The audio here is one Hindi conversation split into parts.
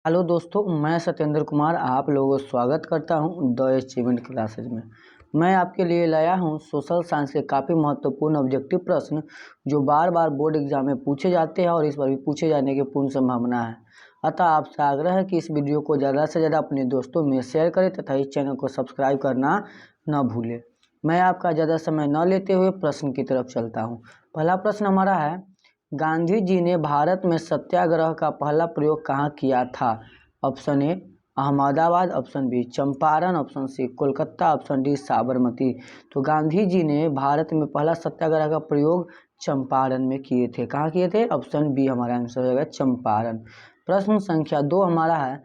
हेलो दोस्तों, मैं सत्येंद्र कुमार आप लोगों का स्वागत करता हूं द अचीवमेंट क्लासेज में। मैं आपके लिए लाया हूं सोशल साइंस के काफ़ी महत्वपूर्ण ऑब्जेक्टिव प्रश्न जो बार बार बोर्ड एग्जाम में पूछे जाते हैं और इस बार भी पूछे जाने की पूर्ण संभावना है। अतः आपसे आग्रह है कि इस वीडियो को ज़्यादा से ज़्यादा अपने दोस्तों में शेयर करें तथा इस चैनल को सब्सक्राइब करना न भूलें। मैं आपका ज़्यादा समय न लेते हुए प्रश्न की तरफ चलता हूँ। पहला प्रश्न हमारा है, गांधी जी ने भारत में सत्याग्रह का पहला प्रयोग कहाँ किया था? Option A Ahmedabad, option B Champaran, option C Kolkata, option D Sabarmati. तो गांधी जी ने भारत में पहला सत्याग्रह का प्रयोग चंपारण में किए थे। कहाँ किए थे? ऑप्शन बी हमारा आंसर हो जाएगा चंपारण। प्रश्न संख्या 2 हमारा है,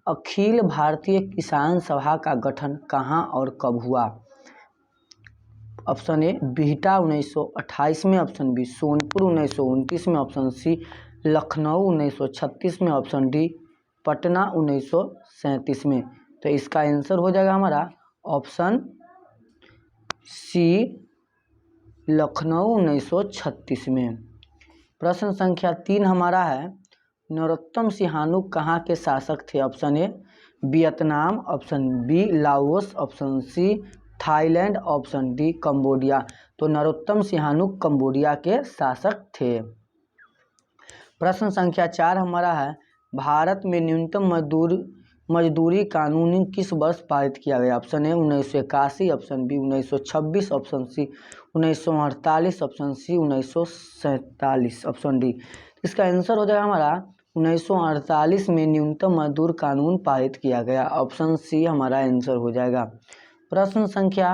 अखिल भारतीय किसान सभा का गठन कहाँ और कब हुआ? ऑप्शन ए बिहटा 1928 में, ऑप्शन बी सोनपुर 1929 में, ऑप्शन सी लखनऊ 1936 में, ऑप्शन डी पटना 1937 में। तो इसका आंसर हो जाएगा हमारा ऑप्शन सी लखनऊ 1936 में। प्रश्न संख्या 3 हमारा है, नरोत्तम सिंहानू कहाँ के शासक थे? Option A Vietnam, option B Laos, option C Thailand, option D Cambodia. तो नरोत्तम सिंहानू कंबोडिया के शासक थे। प्रश्न संख्या 4 हमारा है, भारत में न्यूनतम मजदूरी कानून किस वर्ष पारित किया गया? Option A 1981, option B 1926, option C 1948, option C 1947, option D. इसका आंसर हो जाएगा हमारा 1948 में न्यूनतम मजदूर कानून पारित किया गया। ऑप्शन सी हमारा आंसर हो जाएगा। प्रश्न संख्या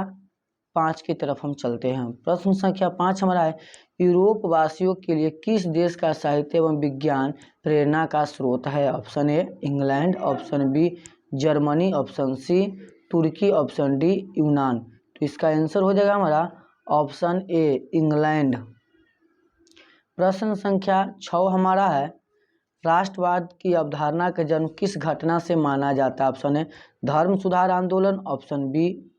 5 की तरफ हम चलते हैं। प्रश्न संख्या 5 हमारा है, यूरोप वासियों के लिए किस देश का साहित्य एवं विज्ञान प्रेरणा का स्रोत है? Option A England, option B Germany, option C Turkey, option D यूनान। तो इसका आंसर हो जाएगा हमारा ऑप्शन ए इंग्लैंड। प्रश्न संख्या 6 हमारा है, राष्ट्रवाद की अवधारणा का जन्म किस घटना से माना जाता है? ऑप्शन ए धर्म सुधार आंदोलन, ऑप्शन बी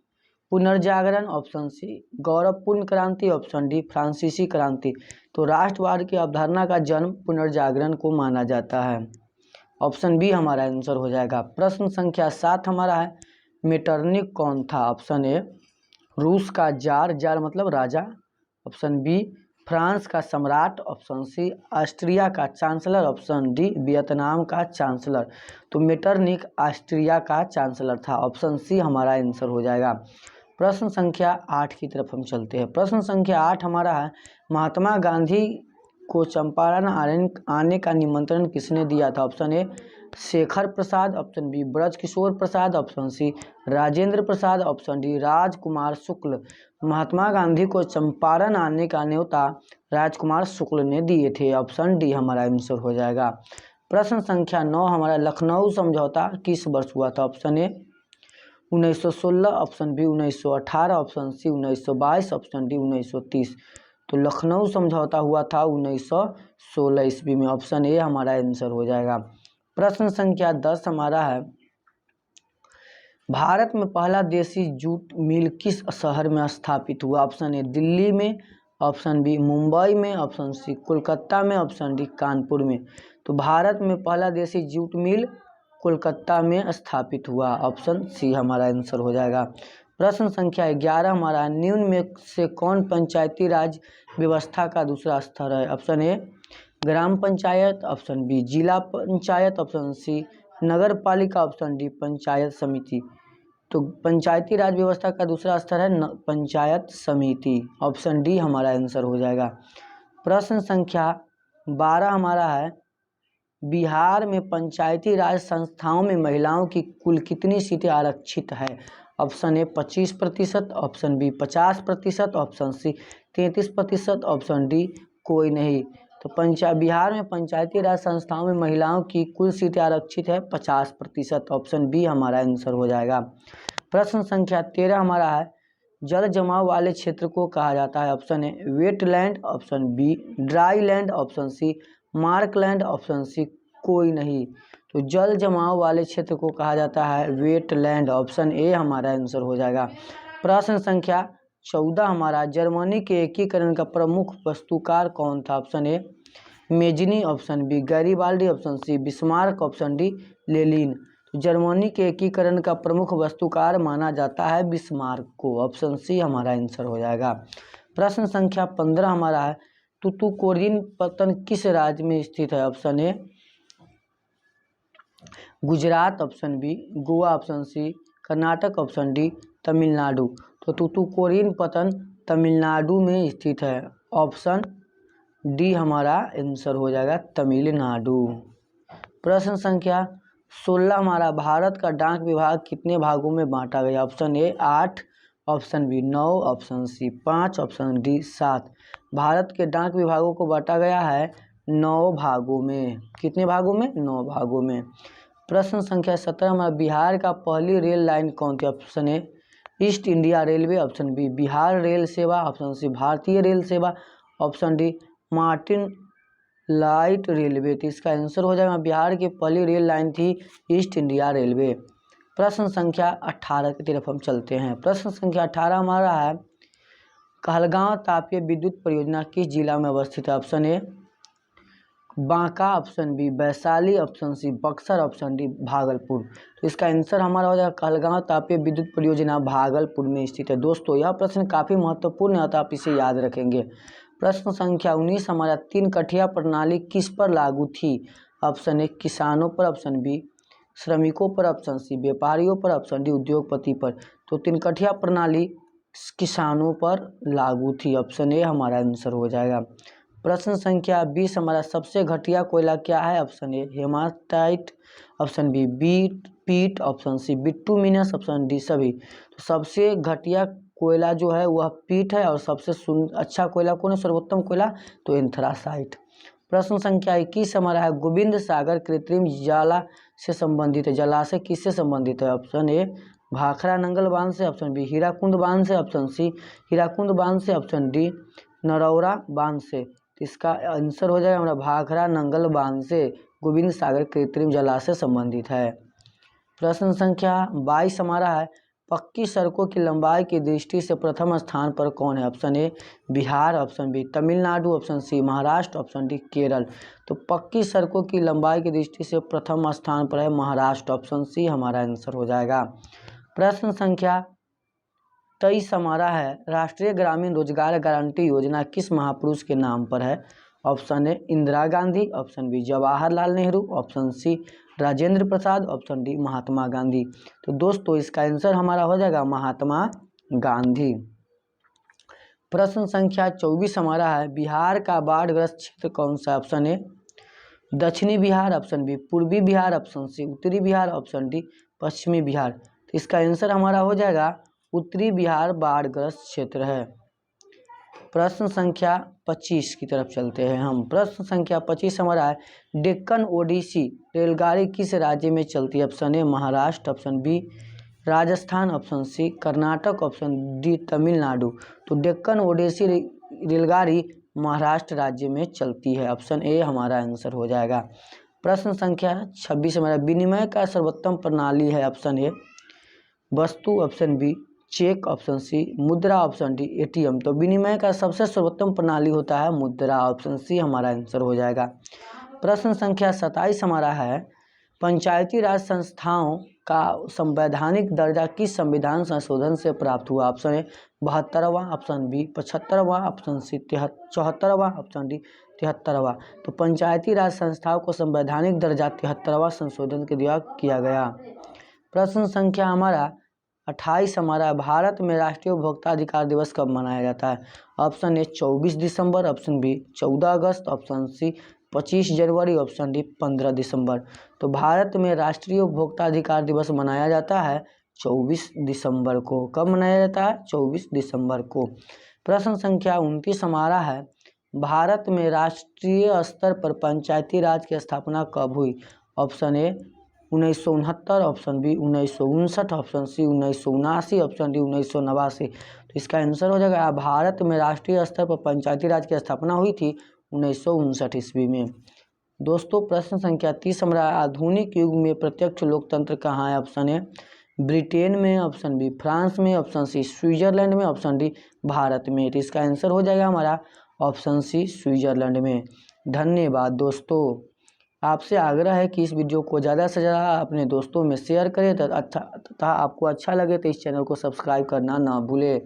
पुनर्जागरण, ऑप्शन सी गौरवपूर्ण क्रांति, ऑप्शन डी फ्रांसीसी क्रांति। तो राष्ट्रवाद की अवधारणा का जन्म पुनर्जागरण को माना जाता है। ऑप्शन बी हमारा आंसर हो जाएगा। प्रश्न संख्या 7 हमारा है, मेटरनिक कौन था? ऑप्शन ए रूस का जार, जार मतलब राजा, ऑप्शन बी फ्रांस का सम्राट, ऑप्शन सी ऑस्ट्रिया का चांसलर, ऑप्शन डी वियतनाम का चांसलर। तो मेटरनिक ऑस्ट्रिया का चांसलर था। ऑप्शन सी हमारा आंसर हो जाएगा। प्रश्न संख्या 8 की तरफ हम चलते हैं। प्रश्न संख्या 8 हमारा है, महात्मा गांधी को चंपारण आने का निमंत्रण किसने दिया था? Option A Shekhar Prasad, option B Brajkishore Prasad, option C Rajendra Prasad, option D Rajkumar Shukla. Mahatma Gandhi को चंपारण आने का न्योता राजकुमार शुक्ल ने दिए थे। ऑप्शन डी हमारा आंसर हो जाएगा। प्रश्न संख्या 9 हमारा, लखनऊ समझौता किस वर्ष हुआ था? Option A 1916, option B 1918, option C 1922, option D 1930। तो लखनऊ समझौता हुआ था 1916 ईस्वी में। ऑप्शन ए हमारा आंसर हो जाएगा। प्रश्न संख्या 10 हमारा है, भारत में पहला देसी जूट मिल किस शहर में स्थापित हुआ? ऑप्शन ए दिल्ली में, ऑप्शन बी मुंबई में, ऑप्शन सी कोलकाता में, ऑप्शन डी कानपुर में। तो भारत में पहला देसी जूट मिल कोलकाता में स्थापित हुआ। ऑप्शन सी हमारा आंसर हो जाएगा। प्रश्न संख्या 11 हमारा, निम्न में से कौन पंचायती राज व्यवस्था का दूसरा स्तर है? ऑप्शन ए ग्राम पंचायत, ऑप्शन बी जिला पंचायत, ऑप्शन सी नगर पालिका, ऑप्शन डी पंचायत समिति। तो पंचायती राज व्यवस्था का दूसरा स्तर है पंचायत समिति। ऑप्शन डी हमारा आंसर हो जाएगा। प्रश्न संख्या 12 हमारा है, बिहार में पंचायती राज संस्थाओं में महिलाओं की कुल कितनी सीटें आरक्षित है? Option A 25%, option B 50%, option C 33%, option D कोई नहीं। तो बिहार में पंचायती राज संस्थाओं में महिलाओं की कुल सीटें आरक्षित है 50%। ऑप्शन बी हमारा आंसर हो जाएगा। प्रश्न संख्या 13 हमारा है, जल जमाव वाले क्षेत्र को कहा जाता है? Option A wetland, option B dry land, option C marshland, option C कोई नहीं। तो जल जमाव वाले क्षेत्र को कहा जाता है वेटलैंड। ऑप्शन ए हमारा आंसर हो जाएगा। प्रश्न संख्या 14 हमारा, जर्मनी के एकीकरण का प्रमुख वास्तुकार कौन था? Option A Mazzini, option B Garibaldi, option C Bismarck, option D Lenin. तो जर्मनी के एकीकरण का प्रमुख वास्तुकार माना जाता है बिस्मार्क को, ऑप्शन सी हमारा आंसर हो जाएगा। प्रश्न संख्या 15 हमारा है, तूतुकुड़ीन पत्तन किस राज्य में स्थित है? Option A Gujarat, option B Goa, option C Karnataka, option D Tamil Nadu. तो तूतुकुड़ीन पत्तन तमिलनाडु में स्थित है, ऑप्शन डी हमारा आंसर हो जाएगा तमिलनाडु। प्रश्न संख्या 16 हमारा, भारत का डाक विभाग कितने भागों में बांटा गया? Option A 8, option B 9, option C 5, option D 7। Bharat के डाक विभागों को बांटा गया है 9 भागों में। कितने भागों में? 9 भागों में। प्रश्न संख्या 17 हमारा, बिहार का पहली रेल लाइन कौन थी? Option A East India Railway, option B Bihar rail सेवा, ऑप्शन सी भारतीय रेल सेवा, option D Martin light railway. तो इसका आंसर हो जाएगा बिहार की पहली रेल लाइन थी ईस्ट इंडिया रेलवे। प्रश्न संख्या 18 की तरफ हम चलते हैं। प्रश्न संख्या 18 हमारा है, कहलगांव तापीय विद्युत परियोजना किस जिला में अवस्थित है? Option A Banka, option B Vaishali, option C Buxar, option D Bhagalpur. तो इसका आंसर हमारा हो जाएगा कहलगांव तापीय विद्युत परियोजना भागलपुर में स्थित है। दोस्तों यह प्रश्न काफ़ी महत्वपूर्ण है, तो आप इसे याद रखेंगे। प्रश्न संख्या 19 हमारा, 3 कठिया प्रणाली किस पर लागू थी? ऑप्शन ए किसानों पर, ऑप्शन बी श्रमिकों पर, ऑप्शन सी व्यापारियों पर, ऑप्शन डी उद्योगपति पर। तो 3 कठिया प्रणाली किसानों पर लागू थी, ऑप्शन ए हमारा आंसर हो जाएगा। प्रश्न संख्या 20 हमारा, सबसे घटिया कोयला क्या है? Option A haematite, option B peat, option C bituminous, option D सभी। तो सबसे घटिया कोयला जो है वह पीट है, और सबसे अच्छा कोयला कौन है, सर्वोत्तम कोयला? तो एंथ्रासाइट। प्रश्न संख्या 21 हमारा है, गोविंद सागर कृत्रिम जला से संबंधित है। जलाशय किससे संबंधित है? ऑप्शन ए भाखड़ा नंगल बांध से, ऑप्शन बी हीराकुंड बांध से, ऑप्शन सी हीराकुंद बांध से, ऑप्शन डी नरौरा बांध से। तो इसका आंसर हो जाएगा हमारा भाखड़ा नंगल बांध से गोविंद सागर कृत्रिम जलाशय संबंधित है। प्रश्न संख्या 22 हमारा है, पक्की सड़कों की लंबाई की दृष्टि से प्रथम स्थान पर कौन है? Option A Bihar, option B Tamil Nadu, option C Maharashtra, option D Kerala. तो पक्की सड़कों की लंबाई की दृष्टि से प्रथम स्थान पर है महाराष्ट्र, ऑप्शन सी हमारा आंसर हो जाएगा। प्रश्न संख्या 23 हमारा है, राष्ट्रीय ग्रामीण रोजगार गारंटी योजना किस महापुरुष के नाम पर है? Option A Indira Gandhi, option B Jawaharlal Nehru, option C Rajendra Prasad, option D Mahatma Gandhi. तो दोस्तों इसका आंसर हमारा हो जाएगा महात्मा गांधी। प्रश्न संख्या 24 हमारा है, बिहार का बाढ़ग्रस्त क्षेत्र कौन सा? ऑप्शन ए दक्षिणी बिहार, ऑप्शन बी पूर्वी बिहार, ऑप्शन सी उत्तरी बिहार, ऑप्शन डी पश्चिमी बिहार। तो इसका आंसर हमारा हो जाएगा उत्तरी बिहार बाढ़ग्रस्त क्षेत्र है। प्रश्न संख्या 25 की तरफ चलते हैं हम। प्रश्न संख्या 25 हमारा है, डेक्कन ओडिसी रेलगाड़ी किस राज्य में चलती है? Option A Maharashtra, option B Rajasthan, option C Karnataka, option D Tamil Nadu. तो डेक्कन ओडिसी रेलगाड़ी महाराष्ट्र राज्य में चलती है, ऑप्शन ए हमारा आंसर हो जाएगा। प्रश्न संख्या 26 हमारा, विनिमय का सर्वोत्तम प्रणाली है? ऑप्शन ए वस्तु, option B cheque, option C मुद्रा, ऑप्शन डी एटीएम। तो विनिमय का सबसे सर्वोत्तम प्रणाली होता है मुद्रा, ऑप्शन सी हमारा आंसर हो जाएगा। प्रश्न संख्या 27 हमारा है, पंचायती राज संस्थाओं का संवैधानिक दर्जा किस संविधान संशोधन से प्राप्त हुआ? ऑप्शन ए 72वां, ऑप्शन बी 75वां, ऑप्शन सी 74वां, ऑप्शन डी 73वां। तो पंचायती राज संस्थाओं को संवैधानिक दर्जा 73वां संशोधन के द्वारा किया गया। प्रश्न संख्या हमारा 28 हमारा, भारत में राष्ट्रीय उपभोक्ता अधिकार दिवस कब मनाया जाता है? ऑप्शन ए 24 दिसंबर, ऑप्शन बी 14 अगस्त, ऑप्शन सी 25 जनवरी, ऑप्शन डी 15 दिसंबर। तो भारत में राष्ट्रीय उपभोक्ता अधिकार दिवस मनाया जाता है 24 दिसंबर को। कब मनाया जाता है? 24 दिसंबर को। प्रश्न संख्या 29 हमारा है, भारत में राष्ट्रीय स्तर पर पंचायती राज की स्थापना कब हुई? Option A 1969, option B 1959, option C 1979, option D 1989। तो इसका आंसर हो जाएगा, भारत में राष्ट्रीय स्तर पर पंचायती राज की स्थापना हुई थी 1959 ईस्वी में। दोस्तों प्रश्न संख्या 30 हमारा, आधुनिक युग में प्रत्यक्ष लोकतंत्र कहाँ है? ऑप्शन ए ब्रिटेन में, ऑप्शन बी फ्रांस में, ऑप्शन सी स्विट्जरलैंड में, ऑप्शन डी भारत में। तो इसका आंसर हो जाएगा हमारा ऑप्शन सी स्विट्जरलैंड में। धन्यवाद दोस्तों। आपसे आग्रह है कि इस वीडियो को ज़्यादा से ज़्यादा अपने दोस्तों में शेयर करें तथा आपको अच्छा लगे तो इस चैनल को सब्सक्राइब करना ना भूलें।